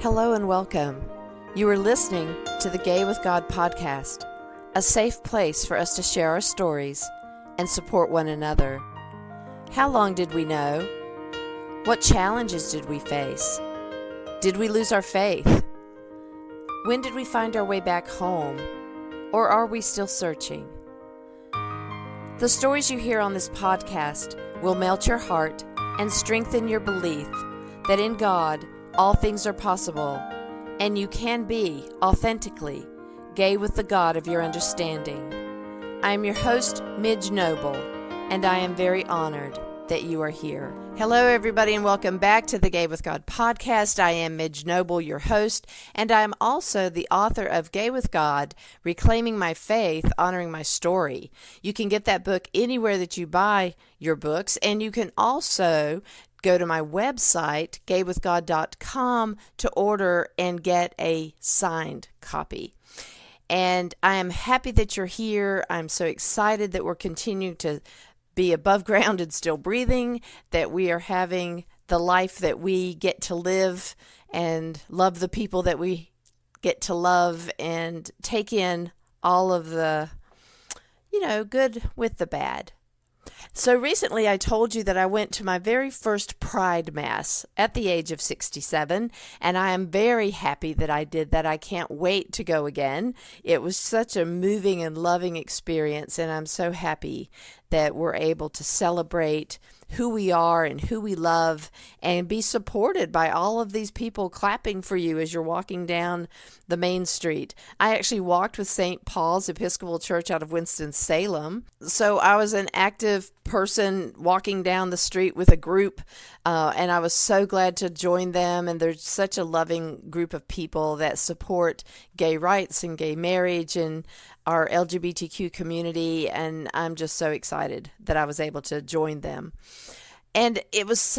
Hello and welcome. You are listening to the Gay with God podcast, a safe place for us to share our stories and support one another. How long did we know? What challenges did we face? Did we lose our faith? When did we find our way back home? Or are we still searching? The stories you hear on this podcast will melt your heart and strengthen your belief that in God, all things are possible, and you can be authentically gay with the God of your understanding. I am your host, Midge Noble, and I am very honored that you are here. Hello, everybody, and welcome back to the Gay with God podcast. I am Midge Noble, your host, and I am also the author of Gay with God, Reclaiming My Faith, Honoring My Story. You can get that book anywhere that you buy your books, and you can also go to my website, gaywithgod.com, to order and get a signed copy. And I am happy that you're here. I'm so excited that we're continuing to be above ground and still breathing, that we are having the life that we get to live and love the people that we get to love and take in all of the, good with the bad. So recently I told you that I went to my very first Pride Mass at the age of 67, and I am very happy that I did that. I can't wait to go again. It was such a moving and loving experience, and I'm so happy that we're able to celebrate who we are and who we love and be supported by all of these people clapping for you as you're walking down the main street. I actually walked with St. Paul's Episcopal Church out of Winston-Salem. So I was an active person walking down the street with a group, and I was so glad to join them. And they're such a loving group of people that support gay rights and gay marriage and our LGBTQ community, and I'm just so excited that I was able to join them. And it was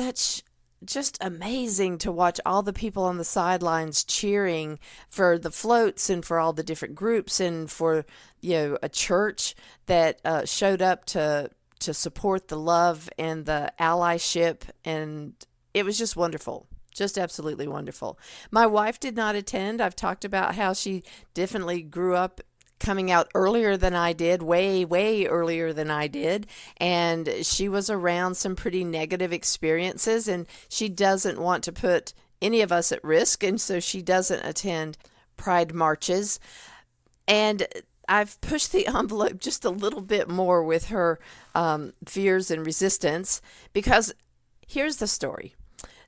just amazing to watch all the people on the sidelines cheering for the floats and for all the different groups and for, a church that showed up to support the love and the allyship, and it was just wonderful. Just absolutely wonderful. My wife did not attend. I've talked about how she definitely grew up coming out earlier than I did, way, way earlier than I did. And she was around some pretty negative experiences, and she doesn't want to put any of us at risk. And so she doesn't attend Pride marches. And I've pushed the envelope just a little bit more with her fears and resistance, because here's the story.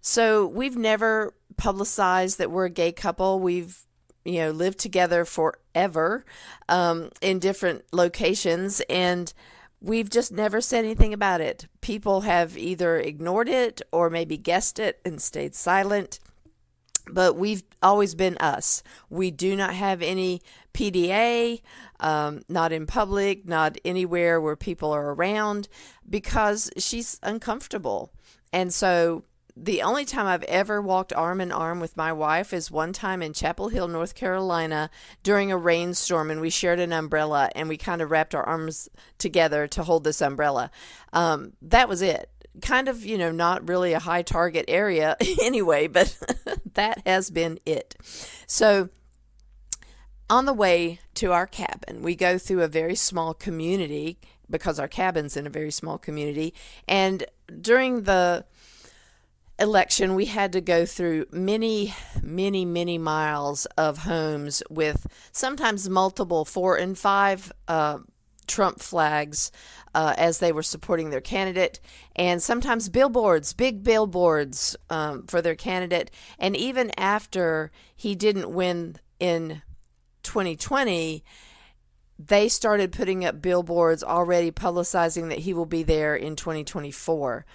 So we've never publicized that we're a gay couple. We've lived together forever in different locations, and we've just never said anything about it. People have either ignored it or maybe guessed it and stayed silent, but we've always been us. We do not have any PDA, not in public, not anywhere where people are around, because she's uncomfortable. And so the only time I've ever walked arm in arm with my wife is one time in Chapel Hill, North Carolina, during a rainstorm, and we shared an umbrella, and we kind of wrapped our arms together to hold this umbrella. That was it. Kind of, not really a high target area anyway, but that has been it. So on the way to our cabin, we go through a very small community because our cabin's in a very small community, and during the election, we had to go through many, many, many miles of homes with sometimes multiple 4 and 5 Trump flags as they were supporting their candidate, and sometimes billboards, big billboards for their candidate. And even after he didn't win in 2020, they started putting up billboards already publicizing that he will be there in 2024.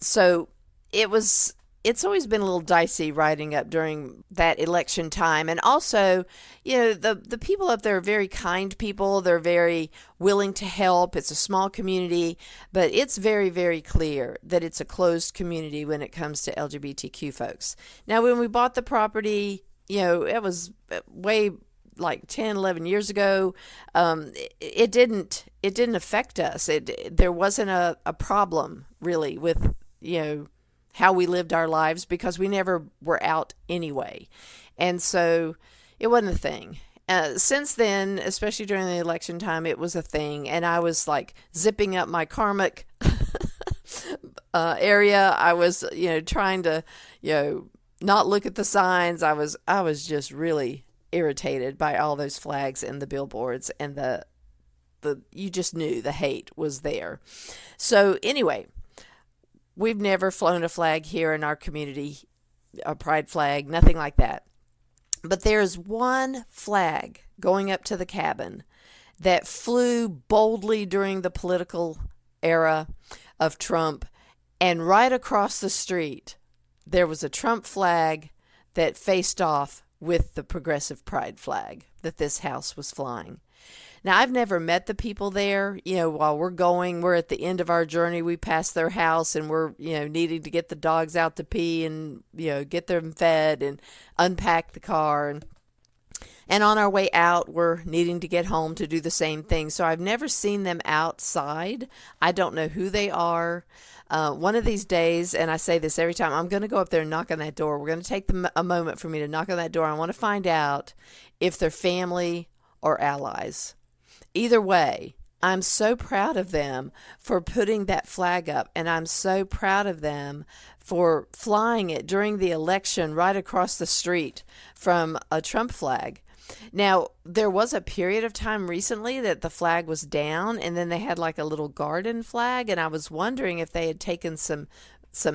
So it's always been a little dicey riding up during that election time. And also, the people up there are very kind people. They're very willing to help. It's a small community, but it's very, very clear that it's a closed community when it comes to LGBTQ folks. Now, when we bought the property, it was way like 10, 11 years ago. It didn't affect us. There wasn't a problem really with, how we lived our lives because we never were out anyway. And so it wasn't a thing. Since then, especially during the election time, it was a thing. And I was like zipping up my karmic area. I was, trying to, not look at the signs. I was just really irritated by all those flags and the billboards, and the you just knew the hate was there. So anyway, we've never flown a flag here in our community, a pride flag, nothing like that. But there's one flag going up to the cabin that flew boldly during the political era of Trump, and right across the street there was a Trump flag that faced off with the progressive pride flag that this house was flying. Now, I've never met the people there. While we're at the end of our journey, we pass their house and we're, needing to get the dogs out to pee and, get them fed and unpack the car. And on our way out, we're needing to get home to do the same thing. So I've never seen them outside. I don't know who they are. One of these days, and I say this every time, I'm going to go up there and knock on that door. We're going to take a moment for me to knock on that door. I want to find out if they're family or allies. Either way, I'm so proud of them for putting that flag up, and I'm so proud of them for flying it during the election right across the street from a Trump flag. Now, there was a period of time recently that the flag was down, and then they had like a little garden flag, and I was wondering if they had taken some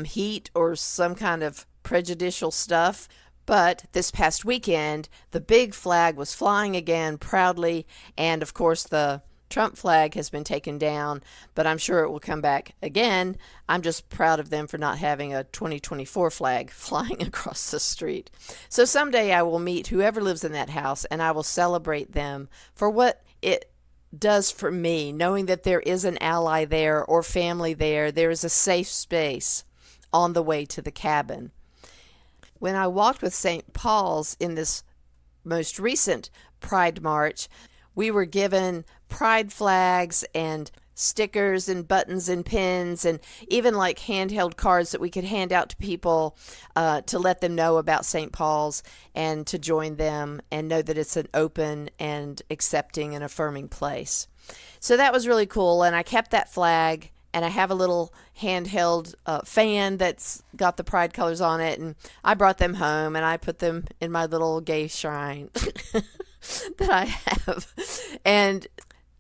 heat or some kind of prejudicial stuff. But this past weekend, the big flag was flying again proudly, and of course the Trump flag has been taken down, but I'm sure it will come back again. I'm just proud of them for not having a 2024 flag flying across the street. So someday I will meet whoever lives in that house, and I will celebrate them for what it does for me, knowing that there is an ally there or family there. There is a safe space on the way to the cabin. When I walked with St. Paul's in this most recent Pride March, we were given pride flags and stickers and buttons and pins and even like handheld cards that we could hand out to people to let them know about St. Paul's and to join them and know that it's an open and accepting and affirming place. So that was really cool, and I kept that flag. And I have a little handheld fan that's got the pride colors on it. And I brought them home and I put them in my little gay shrine that I have. And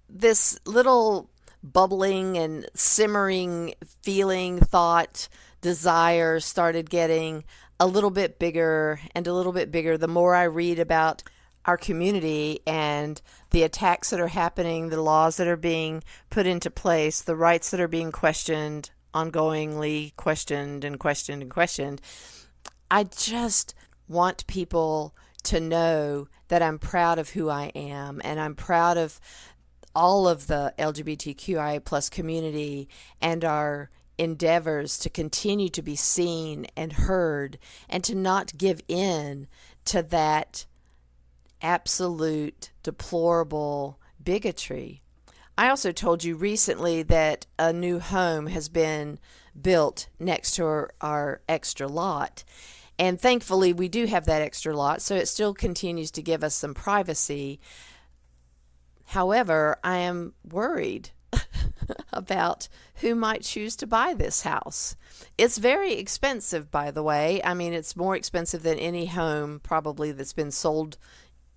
this little bubbling and simmering feeling, thought, desire started getting a little bit bigger and a little bit bigger the more I read about our community and the attacks that are happening, the laws that are being put into place, the rights that are being questioned, ongoingly questioned and questioned and questioned. I just want people to know that I'm proud of who I am, and I'm proud of all of the LGBTQIA plus community and our endeavors to continue to be seen and heard and to not give in to that absolute deplorable bigotry. I also told you recently that a new home has been built next to our extra lot. And thankfully, we do have that extra lot, so it still continues to give us some privacy. However, I am worried about who might choose to buy this house. It's very expensive, by the way. I mean, it's more expensive than any home probably that's been sold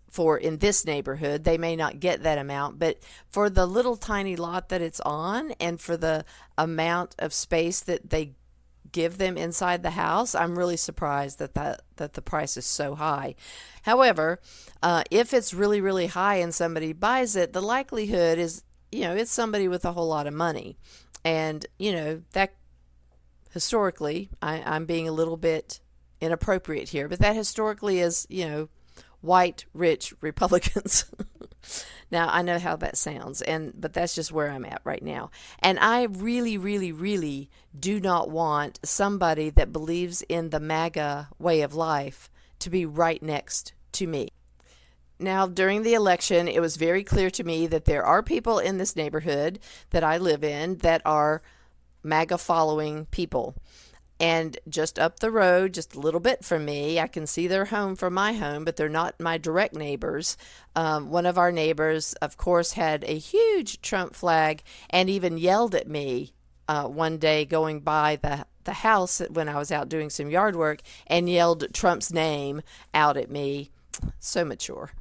for in this neighborhood. They may not get that amount, but for the little tiny lot that it's on and for the amount of space that they give them inside the house, I'm really surprised that the price is so high. However, if it's really, really high and somebody buys it, the likelihood is, it's somebody with a whole lot of money. And, that historically, I'm being a little bit inappropriate here, but that historically is, white, rich Republicans. Now, I know how that sounds, but that's just where I'm at right now. And I really, really, really do not want somebody that believes in the MAGA way of life to be right next to me. Now, during the election, it was very clear to me that there are people in this neighborhood that I live in that are MAGA following people. And just up the road, just a little bit from me, I can see their home from my home, but they're not my direct neighbors. One of our neighbors, of course, had a huge Trump flag and even yelled at me one day going by the house when I was out doing some yard work, and yelled Trump's name out at me. So mature.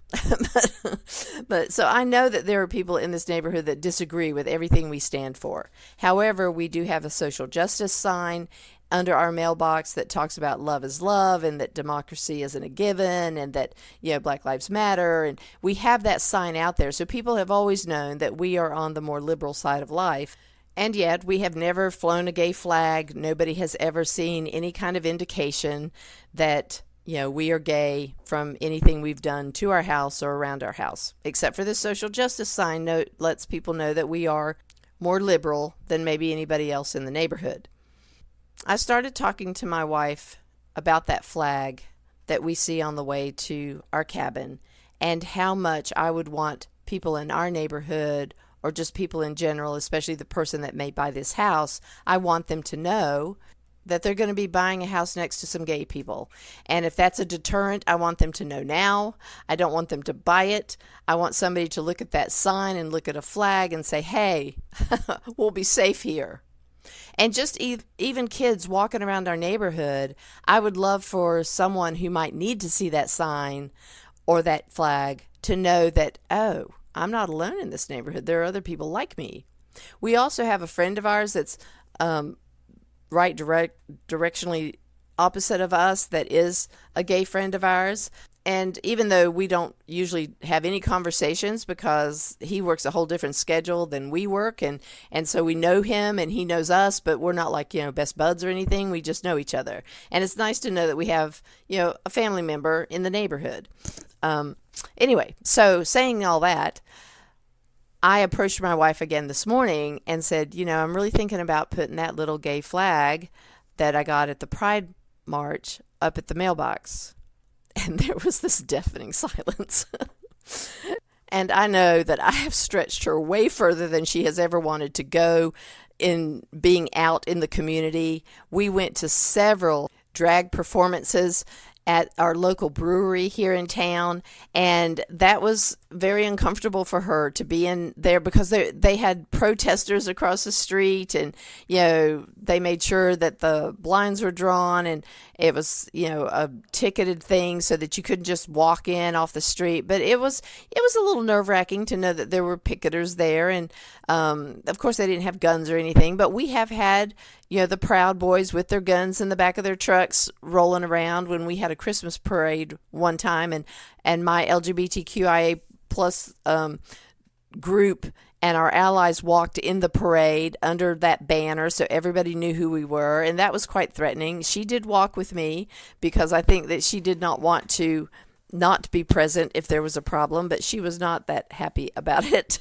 But so I know that there are people in this neighborhood that disagree with everything we stand for. However, we do have a social justice sign under our mailbox that talks about love is love, and that democracy isn't a given, and that, Black Lives Matter. And we have that sign out there. So people have always known that we are on the more liberal side of life. And yet we have never flown a gay flag. Nobody has ever seen any kind of indication that we are gay from anything we've done to our house or around our house, except for this social justice sign note lets people know that we are more liberal than maybe anybody else in the neighborhood. I started talking to my wife about that flag that we see on the way to our cabin, and how much I would want people in our neighborhood, or just people in general, especially the person that may buy this house, I want them to know that they're going to be buying a house next to some gay people. And if that's a deterrent, I want them to know now. I don't want them to buy it. I want somebody to look at that sign and look at a flag and say, hey, we'll be safe here. And just even kids walking around our neighborhood, I would love for someone who might need to see that sign or that flag to know that, oh, I'm not alone in this neighborhood. There are other people like me. We also have a friend of ours that's directionally opposite of us that is a gay friend of ours. And even though we don't usually have any conversations because he works a whole different schedule than we work, and so we know him and he knows us, but we're not like, best buds or anything. We just know each other. And it's nice to know that we have, a family member in the neighborhood. Anyway, so saying all that, I approached my wife again this morning and said, I'm really thinking about putting that little gay flag that I got at the Pride March up at the mailbox. And there was this deafening silence. And I know that I have stretched her way further than she has ever wanted to go in being out in the community. We went to several drag performances at our local brewery here in town, and that was very uncomfortable for her to be in there because they had protesters across the street, and they made sure that the blinds were drawn, and it was a ticketed thing so that you couldn't just walk in off the street. But it was a little nerve-wracking to know that there were picketers there, and of course they didn't have guns or anything, but we have had the Proud Boys with their guns in the back of their trucks rolling around when we had a Christmas parade one time, and my LGBTQIA plus group and our allies walked in the parade under that banner so everybody knew who we were, and that was quite threatening. She did walk with me because I think that she did not want to not be present if there was a problem, but she was not that happy about it.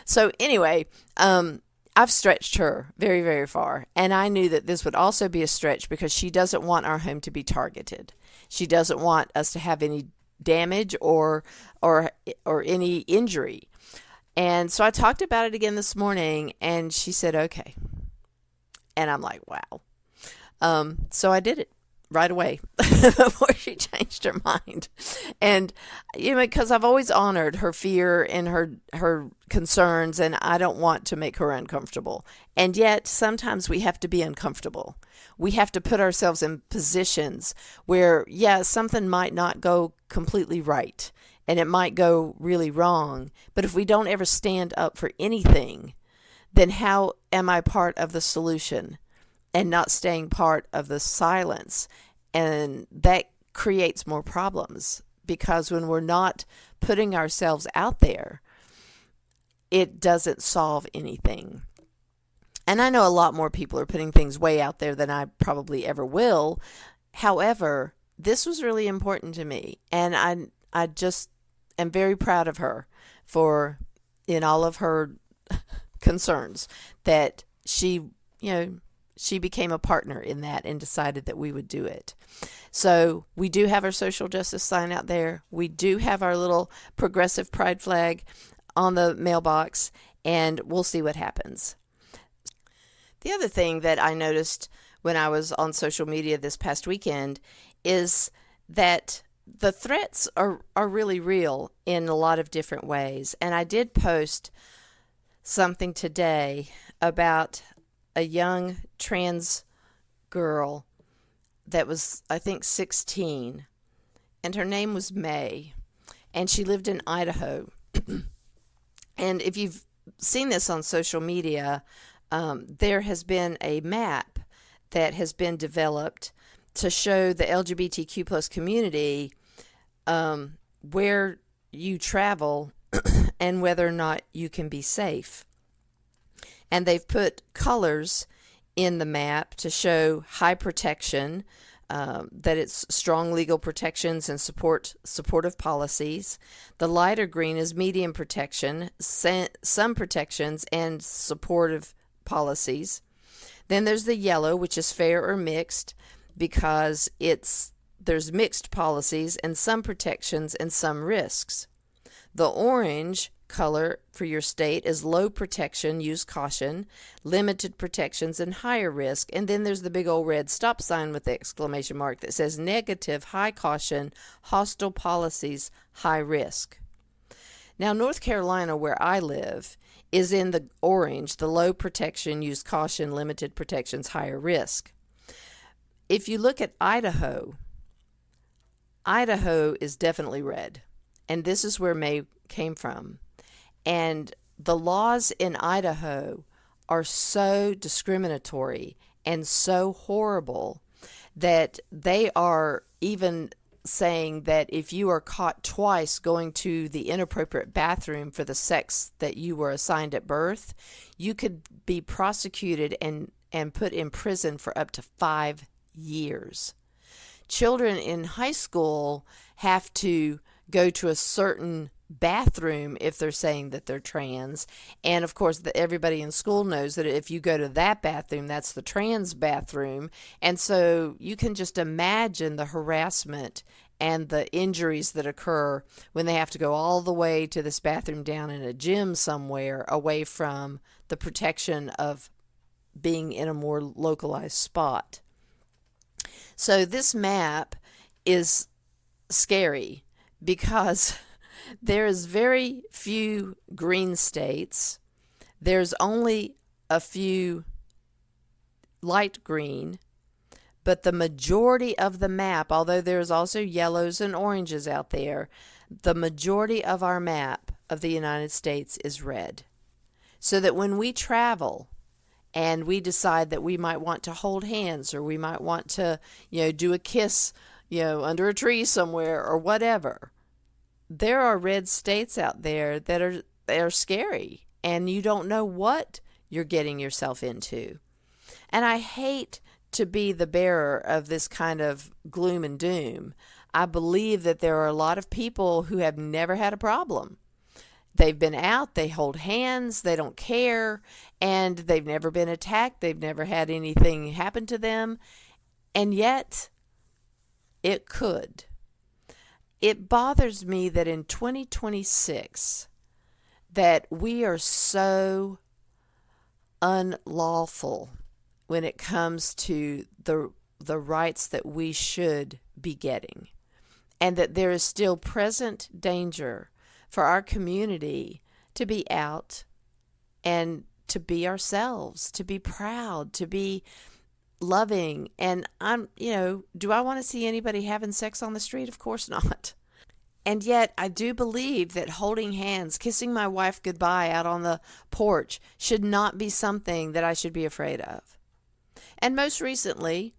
So anyway, I've stretched her very, very far, and I knew that this would also be a stretch because she doesn't want our home to be targeted. She doesn't want us to have any damage or any injury. And so I talked about it again this morning, and she said, okay. And I'm like, wow. So I did it right away before she changed her mind. And, because I've always honored her fear and her concerns, and I don't want to make her uncomfortable. And yet sometimes we have to be uncomfortable. We have to put ourselves in positions where, something might not go completely right, and it might go really wrong. But if we don't ever stand up for anything, then how am I part of the solution and not staying part of the silence? And that creates more problems, because when we're not putting ourselves out there, it doesn't solve anything. And I know a lot more people are putting things way out there than I probably ever will. However, this was really important to me, and I just am very proud of her for, in all of her concerns, that she became a partner in that and decided that we would do it. So we do have our social justice sign out there. We do have our little progressive pride flag on the mailbox, and we'll see what happens. The other thing that I noticed when I was on social media this past weekend is that the threats are really real in a lot of different ways. And I did post something today about a young trans girl that was, I think, 16, and her name was May, and she lived in Idaho. And if you've seen this on social media, there has been a map that has been developed to show the LGBTQ plus community where you travel and whether or not you can be safe. And they've put colors in the map to show high protection, that it's strong legal protections and supportive policies. The lighter green is medium protection, some protections, and supportive policies. Then there's the yellow, which is fair or mixed, because there's mixed policies and some protections and some risks. The orange color for your state is low protection, use caution, limited protections, and higher risk. And then there's the big old red stop sign with the exclamation mark that says negative, high caution, hostile policies, high risk. Now, North Carolina, where I live, is in the orange, the low protection, use caution, limited protections, higher risk. If you look at Idaho is definitely red. And this is where May came from. And the laws in Idaho are so discriminatory and so horrible that they are even saying that if you are caught twice going to the inappropriate bathroom for the sex that you were assigned at birth, you could be prosecuted and put in prison for up to 5 years. Children in high school have to go to a certain bathroom if they're saying that they're trans. And of course, everybody in school knows that if you go to that bathroom, that's the trans bathroom. And so you can just imagine the harassment and the injuries that occur when they have to go all the way to this bathroom down in a gym somewhere away from the protection of being in a more localized spot. So this map is scary because there is very few green states. There's only a few light green, but the majority of the map, although there's also yellows and oranges out there, the majority of our map of the United States is red. So that when we travel and we decide that we might want to hold hands, or we might want to, do a kiss, under a tree somewhere or whatever, there are red states out there that are scary, and you don't know what you're getting yourself into. And I hate to be the bearer of this kind of gloom and doom. I believe that there are a lot of people who have never had a problem. They've been out, they hold hands, they don't care, and they've never been attacked, they've never had anything happen to them, and yet it could. It bothers me that in 2026 that we are so unlawful when it comes to the rights that we should be getting, and that there is still present danger for our community to be out and to be ourselves, to be proud, to be loving. And do I want to see anybody having sex on the street? Of course not. And yet I do believe that holding hands, kissing my wife goodbye out on the porch should not be something that I should be afraid of. And most recently,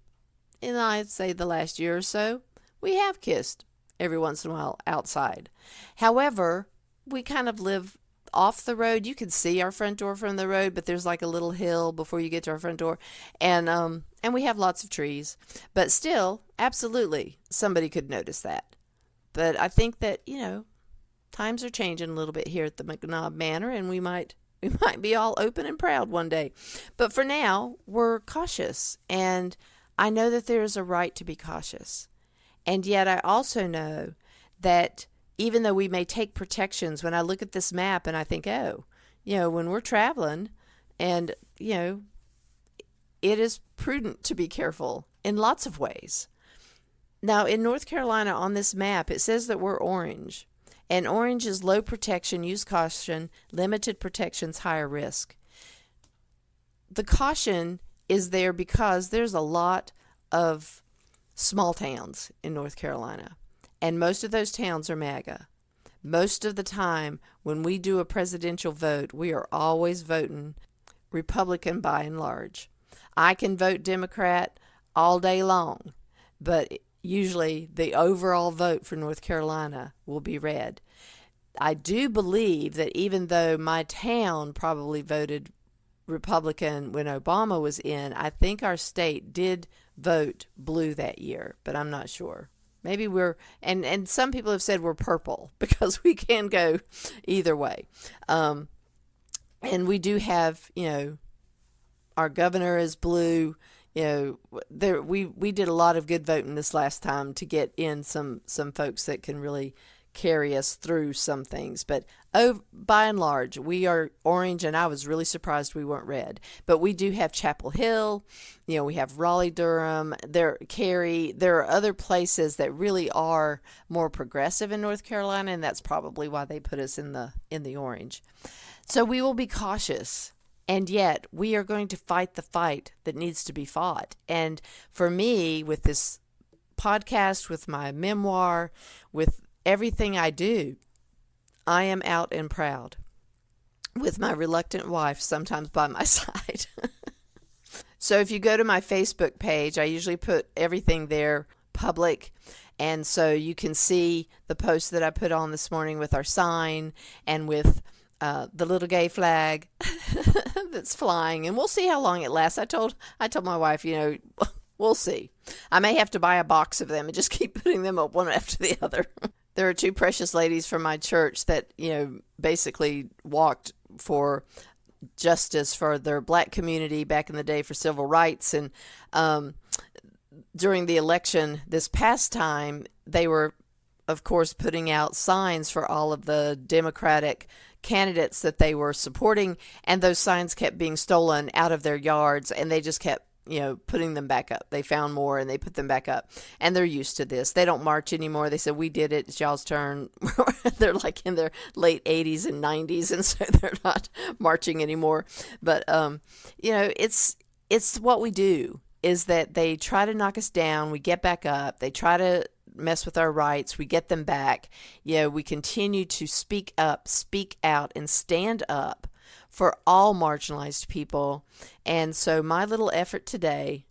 in I'd say the last year or so, we have kissed every once in a while outside. However, we kind of live off the road. You can see our front door from the road, but there's like a little hill before you get to our front door. And we have lots of trees. But still, absolutely, somebody could notice that. But I think that, times are changing a little bit here at the McNabb Manor, and we might be all open and proud one day. But for now, we're cautious. And I know that there is a right to be cautious. And yet I also know that even though we may take protections, when I look at this map and I think, when we're traveling and, it is prudent to be careful in lots of ways. Now, in North Carolina, on this map, it says that we're orange. And orange is low protection, use caution, limited protections, higher risk. The caution is there because there's a lot of small towns in North Carolina. And most of those towns are MAGA. Most of the time, when we do a presidential vote, we are always voting Republican by and large. I can vote Democrat all day long, but usually the overall vote for North Carolina will be red. I do believe that even though my town probably voted Republican when Obama was in, I think our state did vote blue that year, but I'm not sure. Maybe we're, and some people have said we're purple because we can go either way. And we do have, our governor is blue. We did a lot of good voting this last time to get in some folks that can really carry us through some things. But by and large, we are orange, and I was really surprised we weren't red. But we do have Chapel Hill, we have Raleigh-Durham, Cary. There are other places that really are more progressive in North Carolina, and that's probably why they put us in the orange. So we will be cautious. And yet, we are going to fight the fight that needs to be fought. And for me, with this podcast, with my memoir, with everything I do, I am out and proud with my reluctant wife sometimes by my side. So if you go to my Facebook page, I usually put everything there public. And so you can see the post that I put on this morning with our sign and with the little gay flag that's flying, and we'll see how long it lasts. I told my wife, we'll see. I may have to buy a box of them and just keep putting them up one after the other. There are two precious ladies from my church that, basically walked for justice for their black community back in the day for civil rights. And during the election this past time, they were, of course, putting out signs for all of the Democratic candidates that they were supporting, and those signs kept being stolen out of their yards, and they just kept putting them back up. They found more and they put them back up, and they're used to this. They don't march anymore. They said, we did it, it's y'all's turn. They're like in their late 80s and 90s, and so they're not marching anymore. But it's what we do, is that they try to knock us down, we get back up. They try to mess with our rights, we get them back. We continue to speak up, speak out, and stand up for all marginalized people. And so my little effort today,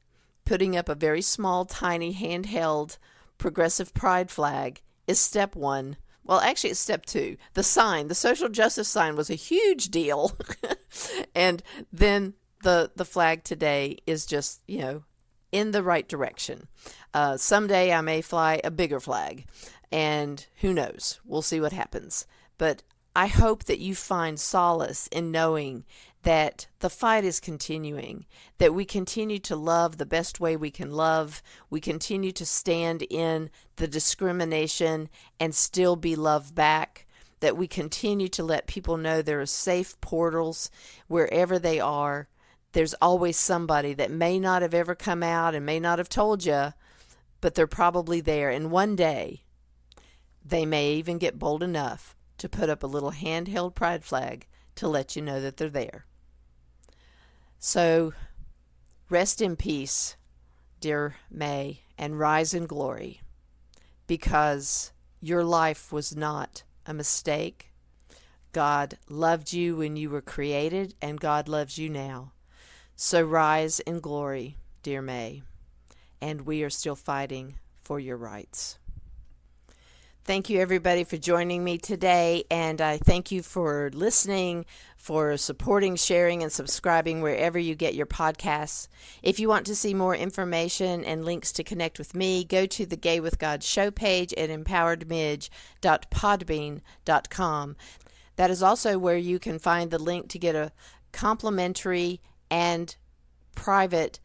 putting up a very small, tiny, handheld progressive pride flag, is step one. Well, actually, it's step two. The sign, the social justice sign, was a huge deal. And then the flag today is just, in the right direction. Someday I may fly a bigger flag, and who knows? We'll see what happens. But I hope that you find solace in knowing that the fight is continuing, that we continue to love the best way we can love, we continue to stand in the discrimination and still be loved back, that we continue to let people know there are safe portals wherever they are. There's always somebody that may not have ever come out and may not have told you, but they're probably there. And one day, they may even get bold enough to put up a little handheld pride flag to let you know that they're there. So, rest in peace, dear May, and rise in glory, because your life was not a mistake. God loved you when you were created, and God loves you now. So rise in glory, dear May, and we are still fighting for your rights. Thank you, everybody, for joining me today, and I thank you for listening, for supporting, sharing, and subscribing wherever you get your podcasts. If you want to see more information and links to connect with me, go to the Gay with God show page at empoweredmidge.podbean.com. That is also where you can find the link to get a complimentary and private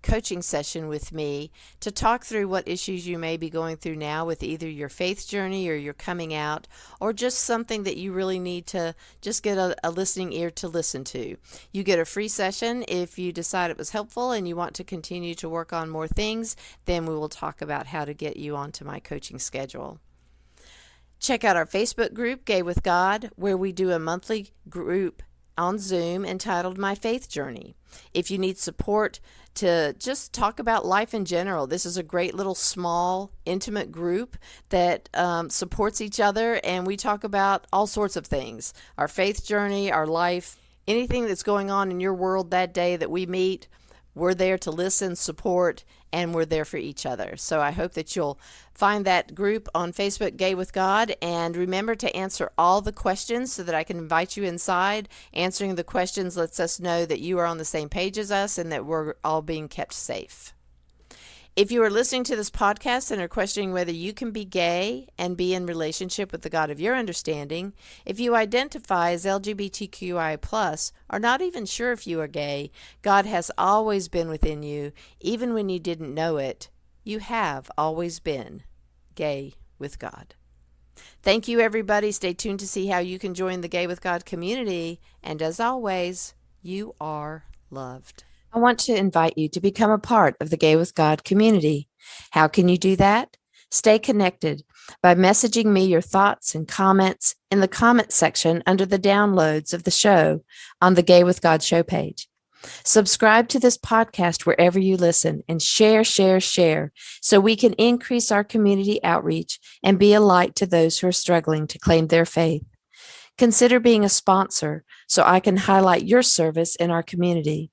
coaching session with me to talk through what issues you may be going through now with either your faith journey or your coming out, or just something that you really need to just get a listening ear to listen to. You get a free session. If you decide it was helpful and you want to continue to work on more things, then we will talk about how to get you onto my coaching schedule. Check out our Facebook group, Gay with God, where we do a monthly group on Zoom entitled My Faith Journey. If you need support to just talk about life in general, this is a great little small, intimate group that supports each other, and we talk about all sorts of things. Our faith journey, our life, anything that's going on in your world that day that we meet, we're there to listen, support, and we're there for each other. So I hope that you'll find that group on Facebook, Gay with God, and remember to answer all the questions so that I can invite you inside. Answering the questions lets us know that you are on the same page as us and that we're all being kept safe. If you are listening to this podcast and are questioning whether you can be gay and be in relationship with the God of your understanding, if you identify as LGBTQIA+, are not even sure if you are gay, God has always been within you, even when you didn't know it. You have always been gay with God. Thank you, everybody. Stay tuned to see how you can join the Gay with God community. And as always, you are loved. I want to invite you to become a part of the Gay with God community. How can you do that? Stay connected by messaging me your thoughts and comments in the comment section under the downloads of the show on the Gay with God show page. Subscribe to this podcast wherever you listen and share so we can increase our community outreach and be a light to those who are struggling to claim their faith. Consider being a sponsor so I can highlight your service in our community.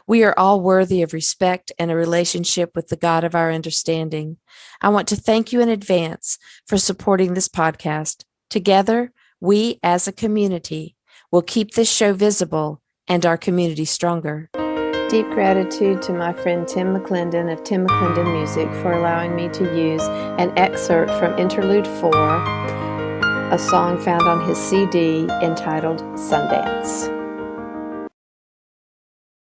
We are all worthy of respect and a relationship with the God of our understanding. I want to thank you in advance for supporting this podcast. Together, we as a community will keep this show visible and our community stronger. Deep gratitude to my friend Tim McClendon of Tim McClendon Music for allowing me to use an excerpt from Interlude 4, a song found on his CD entitled Sundance.